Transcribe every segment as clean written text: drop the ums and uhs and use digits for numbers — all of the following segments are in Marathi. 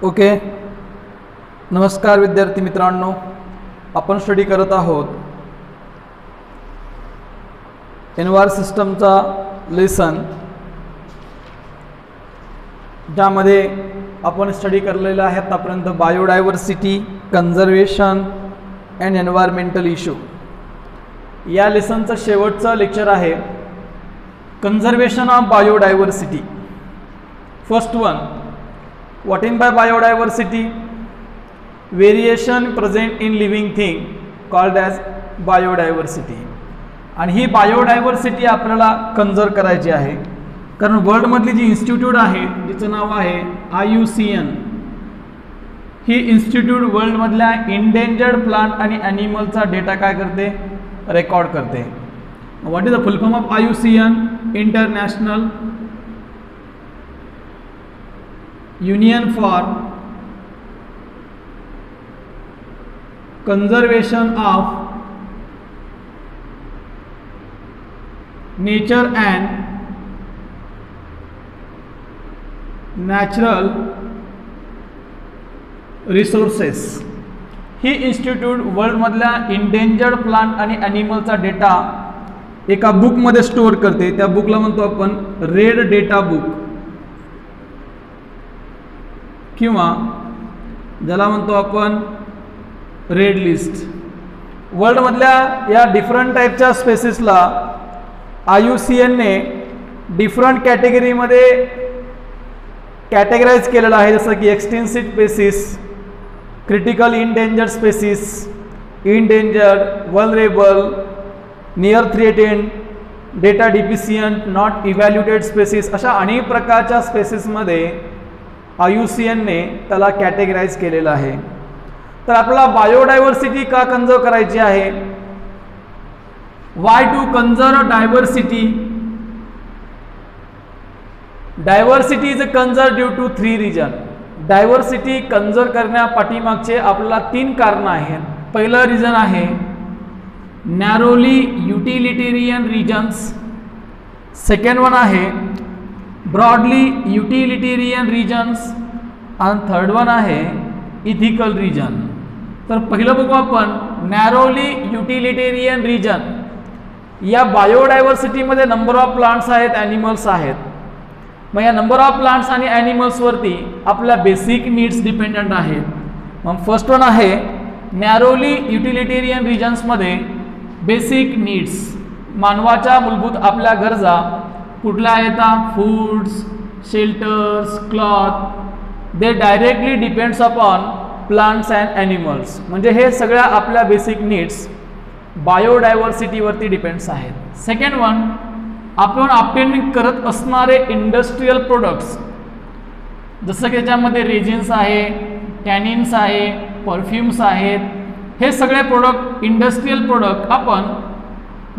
ओके. नमस्कार विद्यार्थी मित्रांनो, आपण स्टडी करत आहोत एनवायर सिस्टमचा लेसन, ज्यामध्ये आपण स्टडी करलेला आहे आतापर्यंत biodiversity, conservation and environmental issue. या लेसनचं शेवटचं लेक्चर आहे conservation of biodiversity. First one, what in by biodiversity? Variation present in living thing called as biodiversity. आणि ही बायोडायव्हर्सिटी आपल्याला कन्झर्व करायची आहे, कारण वर्ल्डमधली जी इन्स्टिट्यूट आहे जिचं नाव आहे IUCN, ही इन्स्टिट्यूट वर्ल्डमधल्या इंडेंजर्ड प्लांट आणि ॲनिमलचा डेटा काय करते, रेकॉर्ड करते. What is the full form of IUCN? International Union for Conservation of Nature and Natural Resources. ही इन्स्टिट्यूट वर्ल्डमधल्या इंडेंजर्ड प्लांट आणि ॲनिमलचा डेटा एका बुकमध्ये स्टोअर करते. त्या बुकला म्हणतो आपण रेड डेटा बुक, किंवा ज्याला म्हणतो आपण रेड लिस्ट. वर्ल्डमधल्या या डिफरंट टाईपच्या स्पेसिसला IUCNने डिफरंट कॅटेगरीमध्ये कॅटेगराईज केलेलं आहे, जसं की extensive species, critical endangered species, endangered, vulnerable, near threatened, data deficient, not evaluated species, अशा अनेक प्रकारच्या स्पेसिसमध्ये IUCNने त्याला कॅटेगराईज केलेलं आहे. तर आपल्याला बायोडायव्हर्सिटी का कन्झर्व करायची आहे? Why to conserve diversity? Diversity is conserve due to 3 reason. Diversity conserve करण्या पाठीमागचे आपल्याला 3 कारणं आहेत. पहिलं रिजन आहे narrowly utilitarian reasons, second one आहे ब्रॉडली युटिलिटेरियन रिजन्स, आणि थर्ड वन आहे इथिकल रिजन. तर पहिलं बघू आपण नॅरोली युटिलिटेरियन रिजन. या बायोडायव्हर्सिटीमध्ये नंबर ऑफ प्लांट्स आहेत, ॲनिमल्स आहेत. मग या नंबर ऑफ प्लांट्स आणि ॲनिमल्सवरती आपल्या बेसिक नीड्स डिपेंडंट आहेत. मग फर्स्ट वन आहे नॅरोली युटिलिटेरियन रिजन्समध्ये बेसिक नीड्स, मानवाच्या मूलभूत आपल्या गरजा कुठल्या येतात? Foods, shelters, cloth. They directly depends upon plants and animals. म्हणजे हे सगळ्या आपल्या बेसिक नीड्स बायोडायव्हर्सिटीवरती डिपेंड्स आहेत. सेकंड वन, आपण ऑब्टेन करत असणारे इंडस्ट्रियल प्रोडक्ट्स, जसं की त्याच्यामध्ये रेजिन्स आहे, टॅनिन्स आहे, परफ्युम्स आहेत. हे सगळे प्रोडक्ट, इंडस्ट्रियल प्रोडक्ट आपण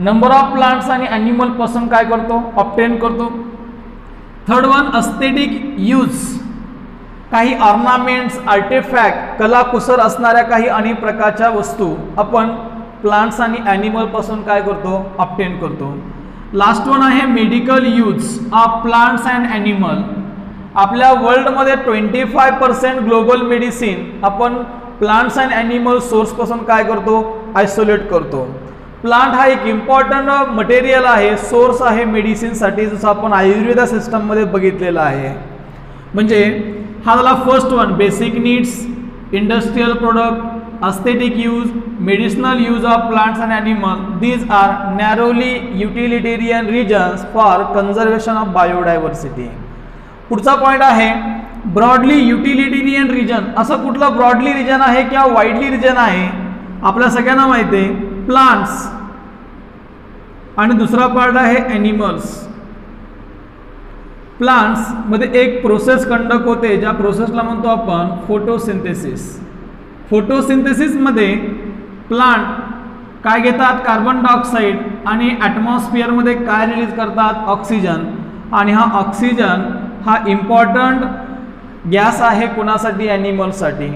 नंबर ऑफ प्लांट्स आणि ॲनिमल पासून काय करतो, ऑब्टेन करतो. थर्ड वन एस्थेटिक यूज, काही ऑर्नामेंट्स, आर्टिफॅक्ट, कलाकुसर असणाऱ्या काही अनेक प्रकारच्या वस्तू आपण प्लांट्स आणि ॲनिमल पासून काय करतो, ऑब्टेन करतो. लास्ट वन आहे medical use of plants and animal. आपल्या वर्ल्डमध्ये 25% ग्लोबल मेडिसिन आपण प्लांट्स अँड ॲनिमल सोर्सपासून काय करतो, आयसोलेट करतो. प्लांट हा एक इम्पॉर्टंट मटेरियल आहे, सोर्स आहे मेडिसिनसाठी, जसं आपण आयुर्वेदा सिस्टममध्ये बघितलेलं आहे. म्हणजे हा झाला first one, basic needs, industrial product, aesthetic use, medicinal use of plants and animal. These are narrowly utilitarian reasons for conservation of biodiversity. पुढचा पॉईंट आहे ब्रॉडली युटिलिटेरियन रिजन. असं कुठलं ब्रॉडली रिजन आहे किंवा वाईडली रिजन आहे? आपल्या सगळ्यांना माहिती आहे प्लांट्स, आणि दुसरा पार्ट आहे ॲनिमल्स. प्लांट्स मध्ये एक प्रोसेस कंडक्ट होते, ज्या प्रोसेसला म्हणतो आपण फोटोसिंथेसिस. फोटोसिंथेसिसमध्ये प्लांट काय घेतात, कार्बन डायऑक्साईड, आणि ॲटमॉस्फिअरमध्ये काय रिलीज करतात, ऑक्सिजन. आणि हा ऑक्सिजन हा इम्पॉर्टंट गॅस आहे कोणासाठी, ॲनिमल्ससाठी.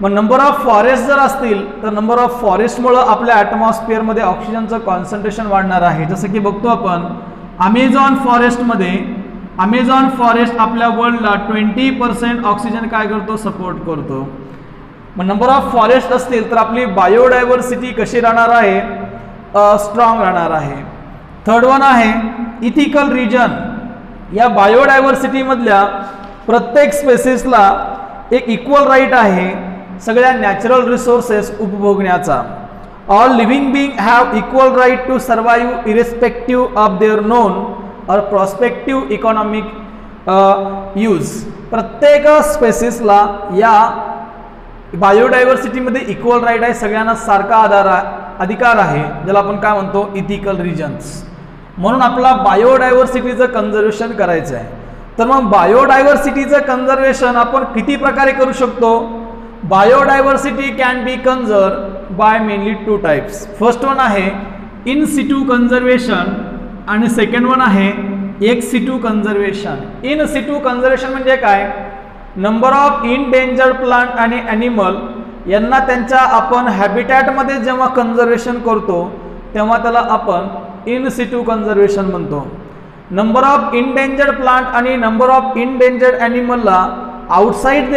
मग नंबर ऑफ फॉरेस्ट जर असतील तर नंबर ऑफ फॉरेस्टमुळं आपल्या ॲटमॉस्फिअरमध्ये ऑक्सिजनचं कॉन्सन्ट्रेशन वाढणार आहे. जसं की बघतो आपण अमेझॉन फॉरेस्टमध्ये अमेझॉन फॉरेस्ट आपल्या वर्ल्डला 20% ऑक्सिजन काय करतो, सपोर्ट करतो. मग नंबर ऑफ फॉरेस्ट असतील तर आपली बायोडायव्हर्सिटी कशी राहणार आहे, स्ट्रॉंग राहणार आहे. थर्ड वन आहे इथिकल रिजन. या बायोडायव्हर्सिटी मधल्या प्रत्येक स्पेसिसला एक इक्वल राईट आहे सगळ्या नॅचरल रिसोर्सेस उपभोगण्याचा. All living being have equal right to survive irrespective of their known or prospective economic use. प्रत्येक स्पेसिसला या बायोडायव्हर्सिटीमध्ये इक्वल राईट आहे, सगळ्यांना सारखा अधिकार आहे, ज्याला आपण काय म्हणतो इथिकल रिजन्स. म्हणून आपला बायोडायव्हर्सिटीचं कन्झर्वेशन करायचं आहे. तर मग बायोडायव्हर्सिटीचं कन्झर्वेशन आपण किती प्रकारे करू शकतो. Biodiversity can be conserve by mainly 2 types. First one आहे इन सिटू कन्झर्वेशन आणि सेकंड वन आहे ex situ conservation. In situ conservation म्हणजे काय, नंबर ऑफ इनडेंजर्ड प्लांट आणि ॲनिमल यांना त्यांच्या आपण हॅबिटॅटमध्ये जेव्हा कन्झर्वेशन करतो तेव्हा त्याला आपण इन सिटू कन्झर्वेशन म्हणतो. नंबर ऑफ इनडेंजर्ड प्लांट आणि नंबर ऑफ इनडेंजर्ड ॲनिमलला आउटसाइड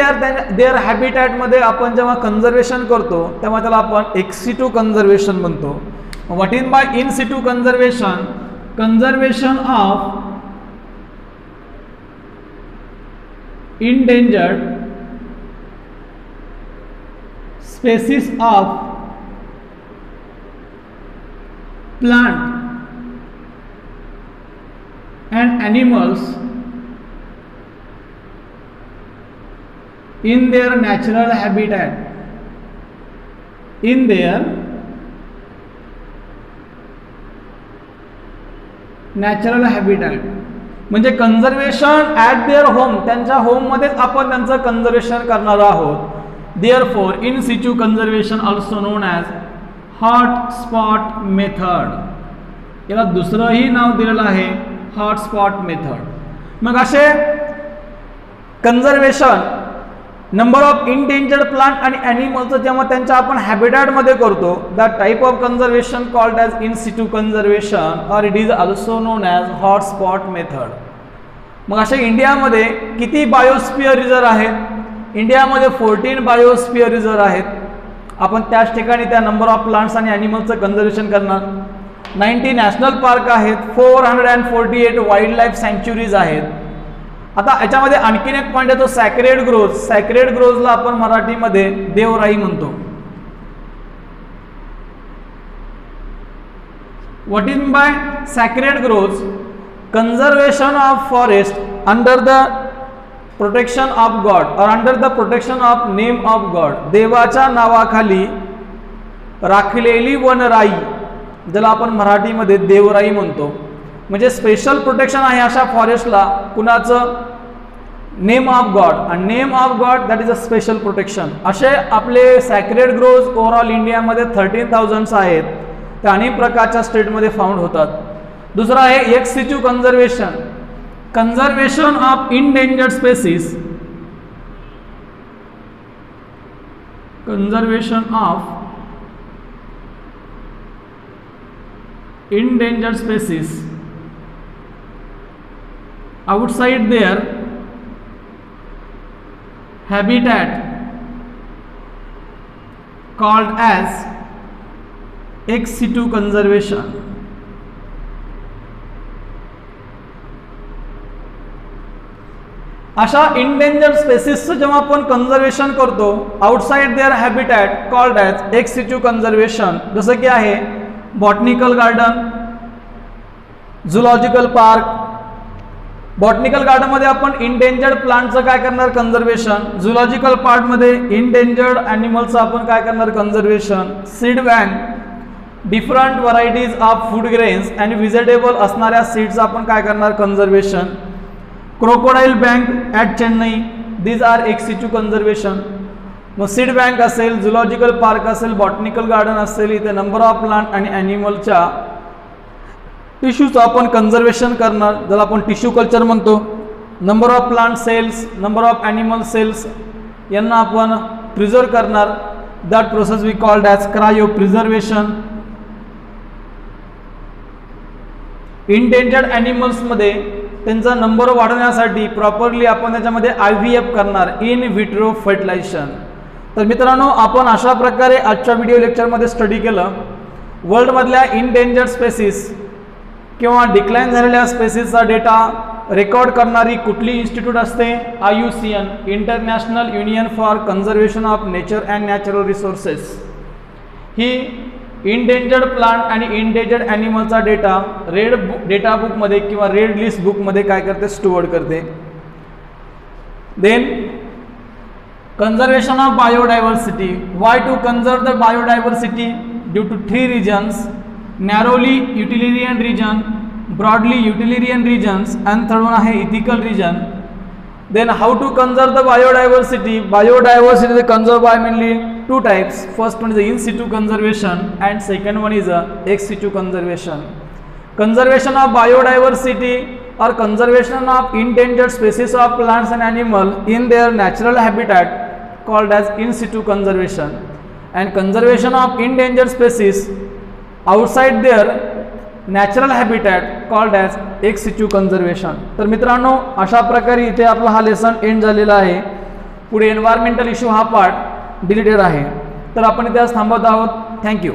देअर हॅबिटॅटमध्ये आपण जेव्हा कन्झर्वेशन करतो तेव्हा त्याला आपण एक्स सिटू कन्झर्वेशन म्हणतो. What is by in situ conservation, conservation of endangered species of plant and animals in their natural habitat, in their natural habitat. म्हणजे कन्झर्वेशन ॲट देअर होम, त्यांच्या होममध्येच आपण त्यांचं कन्झर्वेशन करणार आहोत. Therefore in situ conservation also known as hotspot method. याला दुसरंही नाव दिलेलं आहे हॉटस्पॉट मेथड. मग असे conservation number of endangered plant आणि ॲनिमलचं जेव्हा त्यांच्या आपण हॅबिटॅटमध्ये करतो that type of conservation called as in situ conservation or it is also known as hotspot method. मग अशा इंडियामध्ये किती बायोस्फिअर रिझर्व आहेत, इंडियामध्ये 14 बायोस्फिअर रिझर्व आहेत. आपण त्याच ठिकाणी त्या नंबर ऑफ प्लांट्स आणि ॲनिमलचं कन्झर्वेशन करणार. 90 नॅशनल पार्क आहेत, 448 वाईल्ड लाईफ सँच्युरीज आहेत. आता याच्यामध्ये आणखीन एक पॉईंट आहे तो सॅक्रेड ग्रोव्ज. सॅक्रेड ग्रोव्जला आपण मराठीमध्ये देवराई म्हणतो. What is by sacred groves, conservation of forest under the protection of God or under the protection of name of God. देवाच्या नावाखाली राखलेली वनराई, ज्याला आपण मराठीमध्ये देवराई म्हणतो. म्हणजे स्पेशल प्रोटेक्शन आहे अशा फॉरेस्टला कुणाचं, नेम ऑफ गॉड. आणि name of God that is a special protection. असे आपले सॅक्रेड ग्रोव्ज ओव्हरऑल इंडियामध्ये 13,000 आहेत. त्या अनेक प्रकारच्या स्टेटमध्ये फाउंड होतात. दुसरा आहे ex situ conservation, conservation of endangered species. Conservation of endangered species outside their habitat called as ex situ conservation. अशा इंडेंजर्ड स्पेसिसचं जेव्हा आपण कन्झर्वेशन करतो outside their habitat called as ex situ conservation. जसं की आहे botanical garden, zoological park. Botanical गार्डनमध्ये आपण इंडेंजर्ड प्लांटचं काय करणार कन्झर्वेशन, झुलॉजिकल पार्कमध्ये इंडेंजर्ड ॲनिमलचं आपण काय करणार conservation. Seed bank, different varieties of food grains and vegetable असणाऱ्या सीड्स आपण काय करणार conservation. Crocodile bank at Chennai, these are ex situ conservation. मग सीड बँक असेल, झुलॉजिकल पार्क असेल, बॉटनिकल गार्डन असेल, इथे नंबर ऑफ प्लांट आणि ॲनिमलच्या टिश्यूचं आपण कन्झर्वेशन करणार, ज्याला आपण टिश्यू कल्चर म्हणतो. Number of plant cells, number of animal cells यांना आपण प्रिझर्व करणार. That process we called as cryo preservation. Endangered ॲनिमल्समध्ये त्यांचा नंबर वाढवण्यासाठी प्रॉपरली आपण त्याच्यामध्ये IVF करणार, इन विट्रो फर्टिलायझेशन. तर मित्रांनो, आपण अशा प्रकारे आजच्या व्हिडिओ लेक्चरमध्ये स्टडी केलं वर्ल्डमधल्या इंडेंजर्ड स्पेसीस किंवा डिक्लाइन झालेल्या स्पेसीसचा डेटा रेकॉर्ड करणारी कुठली इन्स्टिट्यूट असते? IUCN, international union for conservation of nature and natural resources. ही इंडेंजर्ड प्लांट आणि इंडेंजर्ड ॲनिमलचा डेटा रेड डेटा बुकमध्ये किंवा रेड लिस्ट बुकमध्ये काय करते? स्टोअर्ड करते. Then conservation of biodiversity. Why to conserve the biodiversity? Due to 3 regions: narrowly utilitarian region, broadly utilitarian regions, and third one आहे ethical region. Then how to conserve the biodiversity? Biodiversity is conserved by mainly 2 types. First one is the in situ conservation and second one is ex situ conservation. Conservation of biodiversity or conservation of endangered species of plants and animal in their natural habitat called as in situ conservation, and conservation of endangered species outside their natural habitat called as ex situ conservation. तर मित्रांनो, अशा प्रकारे इथे आपला हा लेसन एंड झालेला आहे. पुढे एन्व्हायरमेंटल इश्यू हा पार्ट डिलीटेड आहे, तर आपण इथे आज थांबत आहोत. थँक्यू.